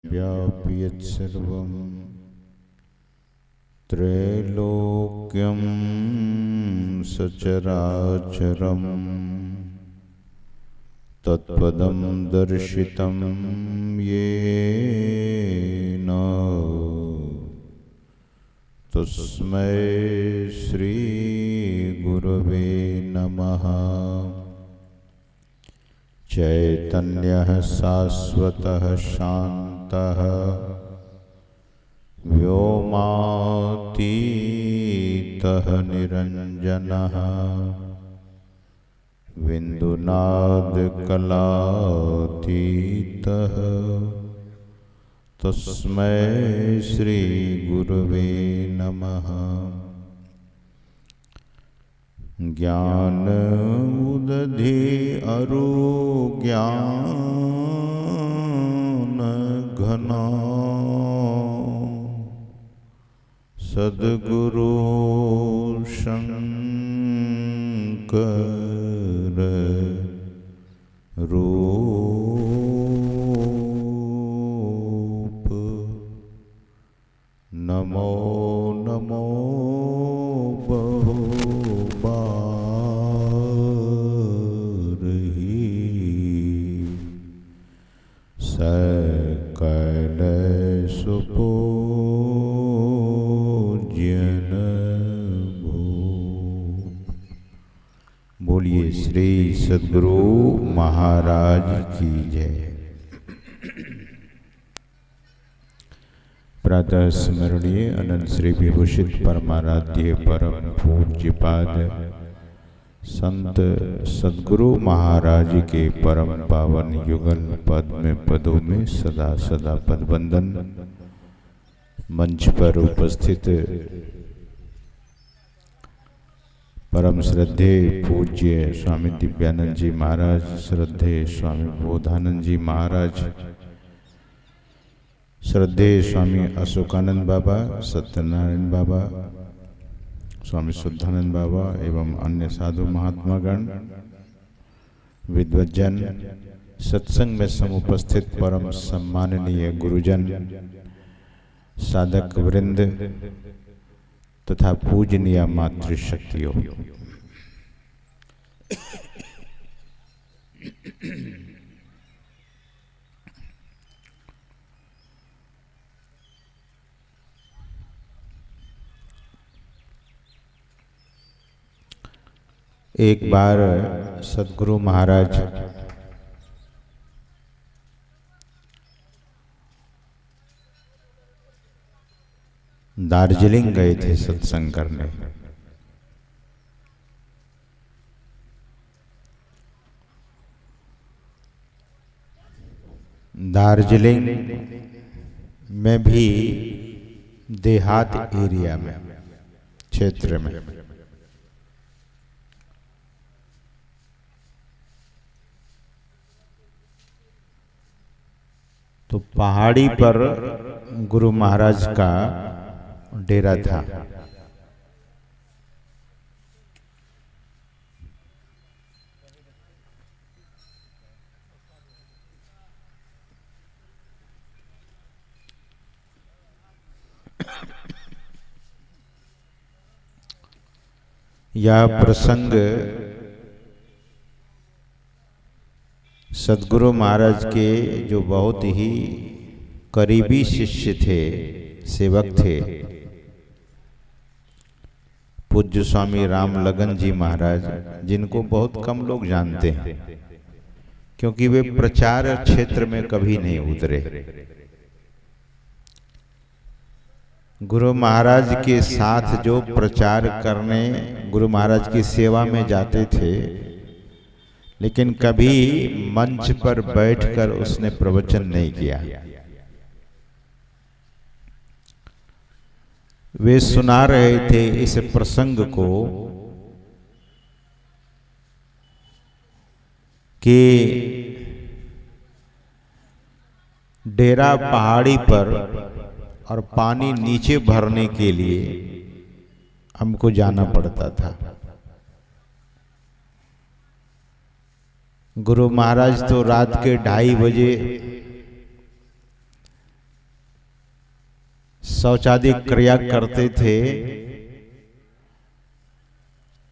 व्यापि यत्सर्वं त्रैलोक्यं सचराचरं तत्पदं दर्शितं येन तस्मै श्री गुरवे नमः। चैतन्यः शाश्वतः शान्तः व्योमातीतः निरञ्जनः बिन्दुनादकलातीतः तस्मै श्री गुरवे नमः। ज्ञान उदधि अरु ज्ञान घना सद्गुरु शंकर रूप। नमो नमो सकल सुपूज्यन भो। बोलिए श्री सद्गुरु महाराज की जय। प्रातः स्मरणीय अनंत श्री विभूषित परमाराध्य परम पूज्यपाद संत सद्गुरु महाराज के परम पावन युगल पद्म पदों में सदा सदा पदबंदन। मंच पर उपस्थित परम श्रद्धेय पूज्य स्वामी दिव्यानंद जी महाराज, श्रद्धेय स्वामी बोधानंद जी महाराज, श्रद्धेय स्वामी अशोकानंद बाबा, सत्यनारायण बाबा, स्वामी शुद्धानंद बाबा एवं अन्य साधु महात्मागण, विद्वज्जन, सत्संग में समुपस्थित परम सम्माननीय गुरुजन, साधक वृंद तथा पूजनीय मातृशक्तियों, एक बार सद्गुरु महाराज दार्जिलिंग गए थे सत्संग करने। दार्जिलिंग में भी देहात एरिया में, क्षेत्र में तो पहाड़ी पर गुरु महाराज का डेरा था। यह प्रसंग सद्गुरु महाराज के जो बहुत ही करीबी शिष्य थे, सेवक थे, पूज्य स्वामी राम लगन जी महाराज, जिनको बहुत कम लोग जानते हैं क्योंकि वे प्रचार क्षेत्र में कभी नहीं उतरे। गुरु महाराज के साथ जो प्रचार करने गुरु महाराज की सेवा में जाते थे, लेकिन कभी मंच पर बैठकर उसने प्रवचन नहीं किया। वे सुना रहे थे इस प्रसंग को कि डेरा पहाड़ी पर और पानी नीचे भरने के लिए हमको जाना पड़ता था। गुरु महाराज तो रात के 2:30 बजे शौचादि क्रिया करते थे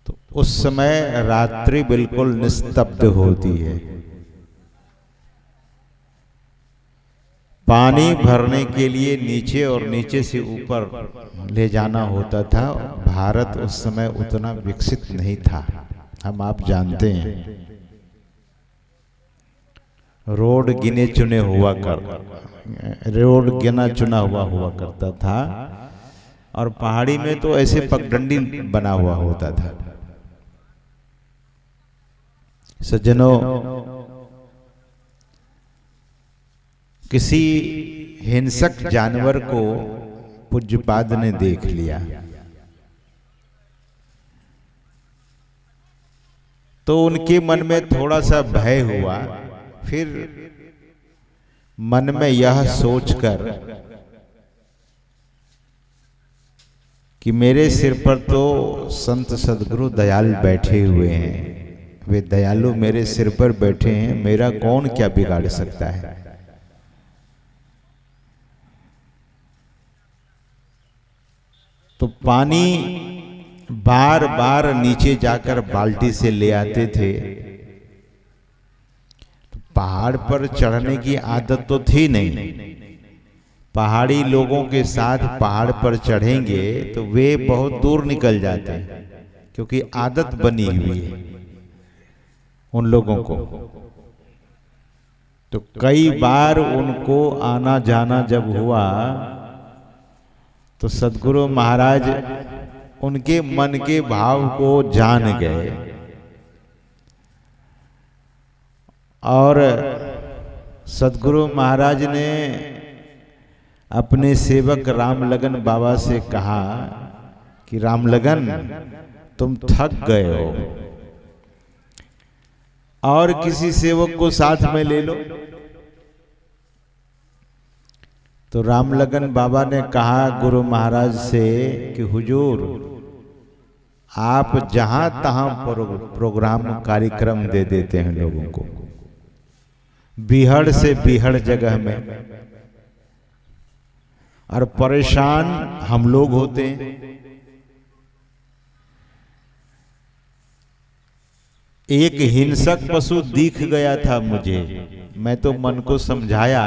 तो उस समय रात्रि बिल्कुल निस्तब्ध होती है। पानी भरने के लिए नीचे और नीचे से ऊपर ले जाना होता था। भारत उस समय उतना विकसित नहीं था, हम आप जानते हैं। रोड गिने चुने हुआ करता था और पहाड़ी में तो ऐसे पगडंडी बना हुआ होता था। सज्जनों, किसी हिंसक जानवर को पूज्यपाद ने देख लिया तो उनके मन में थोड़ा सा भय हुआ। फिर मन में यह सोचकर कि मेरे सिर पर तो संत सद्गुरु दयाल बैठे हुए हैं, वे दयालु मेरे सिर पर बैठे हैं, मेरा कौन क्या बिगाड़ सकता है। तो पानी बार बार नीचे जाकर बाल्टी से ले आते थे। तो पहाड़ पर चढ़ने की आदत तो थी नहीं। पहाड़ी लोगों के साथ पहाड़ पर चढ़ेंगे तो वे बहुत दूर निकल जाते हैं, क्योंकि आदत बनी हुई है उन लोगों को। तो कई बार उनको आना जाना जब हुआ तो सद्गुरु महाराज उनके मन के भाव को जान गए और सद्गुरु महाराज ने अपने सेवक रामलगन बाबा से कहा कि रामलगन, तुम थक गए हो और किसी सेवक को साथ में ले लो। तो रामलगन बाबा ने कहा गुरु महाराज से कि हुजूर, आप जहां तहां प्रोग्राम कार्यक्रम दे देते हैं लोगों को, बीहड़ से बीहड़ जगह में, और परेशान हम लोग होते हैं। एक हिंसक पशु दिख गया था मुझे, मैं तो मन को समझाया,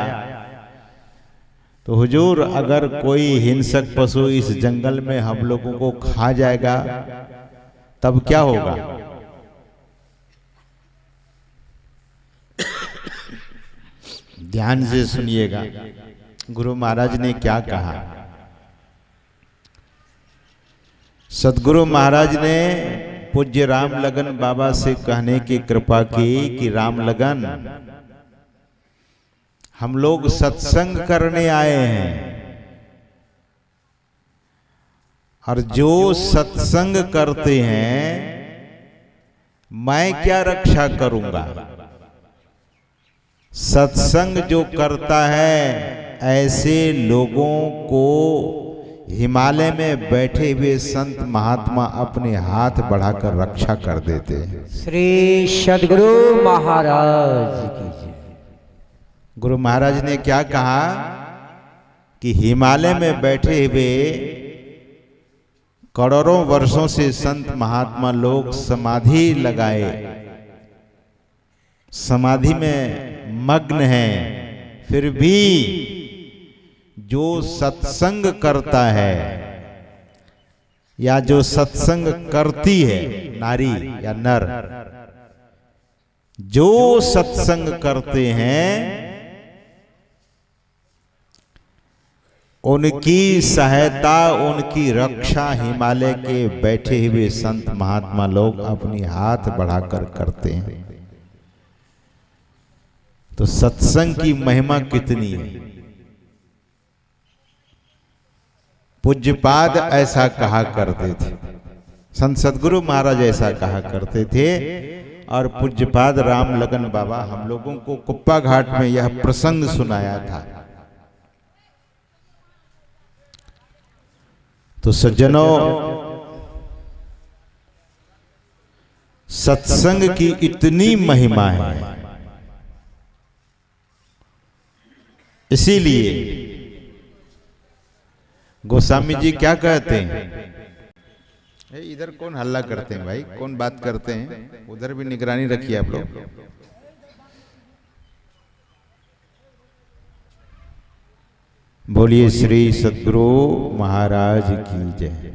तो हुजूर अगर कोई हिंसक पशु इस जंगल में हम लोगों को खा जाएगा तब क्या होगा। ध्यान से सुनिएगा गुरु महाराज ने क्या कहा। सद्गुरु महाराज ने पूज्य रामलगन बाबा से कहने की कृपा की कि रामलगन, हम लोग सत्संग करने आए हैं और जो सत्संग करते हैं मैं क्या रक्षा करूंगा। सत्संग जो करता है ऐसे लोगों को हिमालय में बैठे हुए संत महात्मा अपने हाथ बढ़ाकर रक्षा कर देते हैं। श्री सद्गुरु महाराज की जय। गुरु महाराज ने क्या कहा कि हिमालय में बैठे हुए करोड़ों वर्षों से संत महात्मा लोग समाधि लगाए, समाधि में मग्न हैं, फिर भी जो सत्संग करता है या जो सत्संग करती है नारी या नर, जो सत्संग करते हैं उनकी सहायता, उनकी रक्षा हिमालय के बैठे हुए संत महात्मा लोग अपनी हाथ बढ़ाकर करते हैं। तो सत्संग की महिमा कितनी है। पूज्यपाद ऐसा कहा करते थे, संत सद्गुरु महाराज ऐसा कहा करते थे, और पूज्यपाद रामलगन बाबा हम लोगों को कुप्पा घाट में यह प्रसंग सुनाया था। तो सज्जनों, सत्संग की इतनी महिमा है, इसीलिए गोस्वामी जी क्या कहते हैं? इधर कौन हल्ला करते हैं भाई, कौन बात करते हैं? उधर भी निगरानी रखिए आप लोग। बोलिए श्री सद्गुरु महाराज की जय।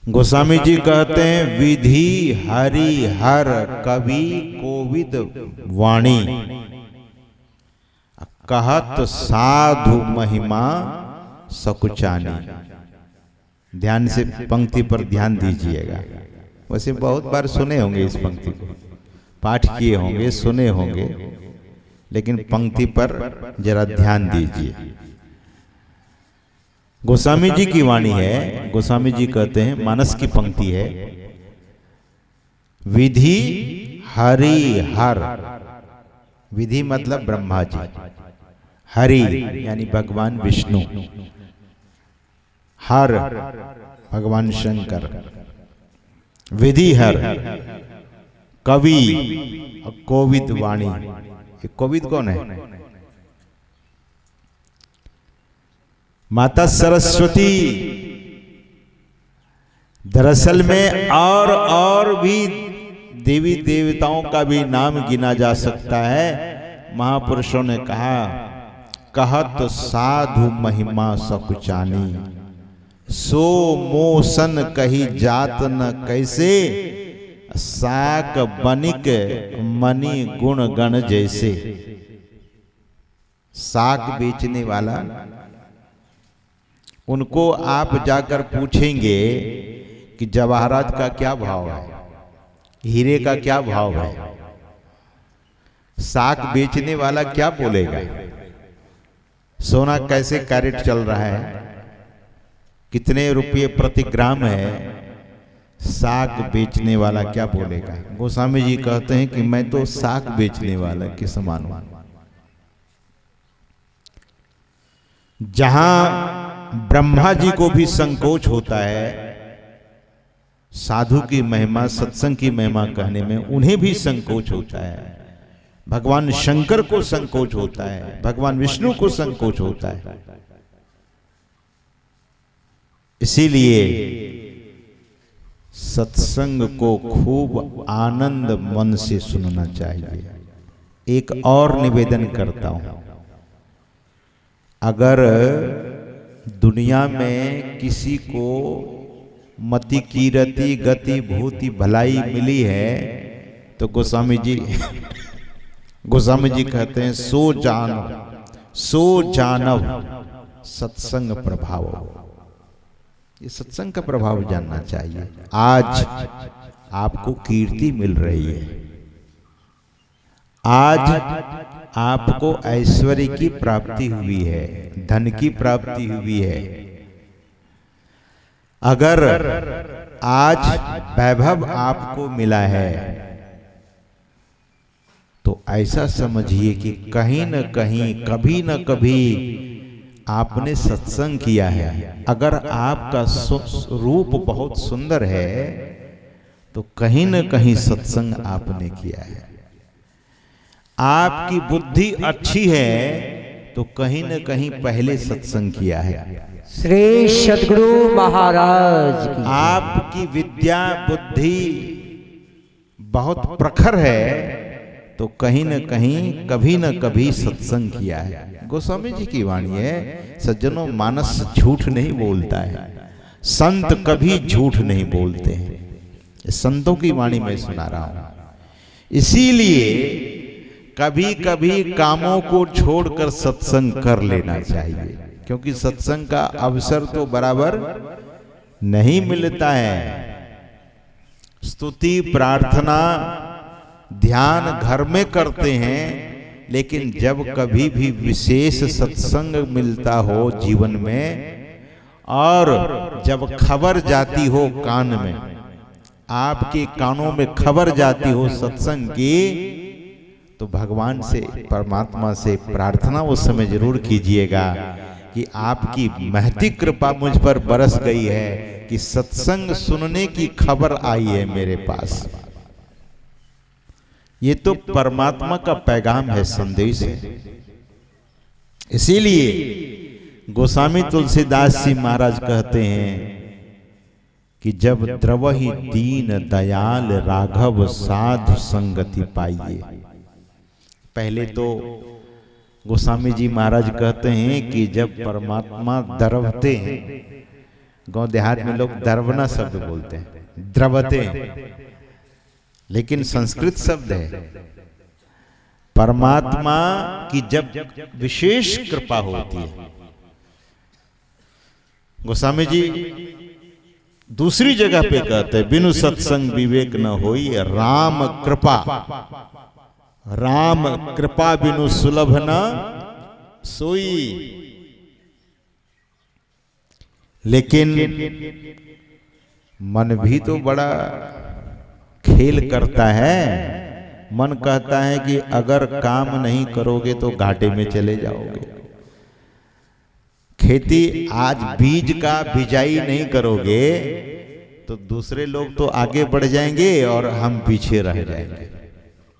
गोस्वामी जी कहते हैं विधि हरि हर कवि कोविद वाणी, कहत साधु महिमा सकुचानी। ध्यान से पंक्ति पर ध्यान दीजिएगा। वैसे बहुत बार सुने होंगे इस पंक्ति को, पाठ किए होंगे, सुने होंगे, लेकिन पंक्ति पर जरा ध्यान दीजिए। गोस्वामी जी की वाणी है। गोस्वामी जी कहते हैं, मानस की पंक्ति है, विधि हरि हर। विधि मतलब ब्रह्मा जी, हरि यानी भगवान विष्णु, हर भगवान शंकर, विधि हर कवि कोविद वाणी। ये कोविद कौन है? माता सरस्वती। दरअसल में और भी देवी देवताओं का भी नाम गिना जा सकता है। महापुरुषों ने कहा, कहत साधु महिमा सकुचानी, सो मोसन कही जात न कैसे, साक बनिक मणि गुण गण जैसे। साक बेचने वाला, उनको आप जाकर पूछेंगे कि जवाहरात का क्या भाव है, हीरे का क्या भाव है, साक बेचने वाला क्या बोलेगा? सोना कैसे कैरेट चल रहा है, कितने रुपये प्रति ग्राम है, साग बेचने वाला क्या बोलेगा? गोस्वामी जी कहते हैं कि मैं तो साग बेचने वाला के समान हूं। जहां ब्रह्मा जी को भी संकोच होता है साधु की महिमा, सत्संग की महिमा कहने में, उन्हें भी संकोच होता है। भगवान शंकर को संकोच होता है, भगवान विष्णु को संकोच होता है। इसीलिए सत्संग को खूब आनंद मन से सुनना चाहिए। एक और निवेदन करता हूं, अगर दुनिया में किसी को मति कीरति गति भूति भलाई मिली है तो गोस्वामी जी कहते हैं, सो जानव सत्संग प्रभाव। ये सत्संग का प्रभाव जानना चाहिए। आज आपको कीर्ति मिल रही है, आज आपको ऐश्वर्य की प्राप्ति हुई है, धन की प्राप्ति हुई है। अगर आज वैभव आपको मिला है तो ऐसा समझिए कि कहीं न कहीं, कभी न कभी आपने सत्संग किया है। अगर आपका रूप बहुत सुंदर है तो कहीं न कहीं सत्संग आपने किया है। आपकी बुद्धि अच्छी है तो कहीं न कहीं पहले सत्संग किया है। श्री सद्गुरु महाराज की। आपकी विद्या बुद्धि बहुत प्रखर है तो कहीं न कहीं, कभी न कभी सत्संग किया है। गोस्वामी जी की वाणी है, सज्जनों, मानस झूठ नहीं बोलता है, संत कभी झूठ नहीं बोलते हैं। संतों की वाणी में सुना रहा हूं। इसीलिए कभी कभी कामों को छोड़कर सत्संग कर लेना चाहिए, क्योंकि सत्संग का अवसर तो बराबर नहीं मिलता है। स्तुति प्रार्थना ध्यान घर में करते हैं, लेकिन जब कभी भी विशेष सत्संग मिलता हो जीवन में, और जब खबर जाती हो कान में, आपके कानों में खबर जाती हो सत्संग की, तो भगवान से, परमात्मा से प्रार्थना उस समय जरूर कीजिएगा कि आपकी महती कृपा मुझ पर बरस गई है कि सत्संग सुनने की खबर आई है मेरे पास। ये तो परमात्मा का पैगाम है, संदेश है। इसीलिए गोस्वामी तुलसीदास जी महाराज कहते हैं कि जब द्रवहि दीन दयाल राघव साधु संगति पाइए। पहले तो गोस्वामी जी महाराज कहते हैं कि जब परमात्मा द्रवते हैं, गांव देहात में लोग द्रवना शब्द बोलते हैं, द्रवते हैं, लेकिन संस्कृत शब्द है। परमात्मा की जब विशेष कृपा होती है, गोस्वामी जी दूसरी जगह पे कहते हैं बिनु सत्संग विवेक न होई राम कृपा, राम कृपा बिनु सुलभ न सोई। लेकिन मन भी तो बड़ा खेल करता है। मन कहता है कि अगर काम नहीं करोगे तो घाटे में चले जाओगे। खेती आज बीज का बिजाई नहीं करोगे तो दूसरे लोग तो आगे बढ़ जाएंगे और हम पीछे रह जाएंगे।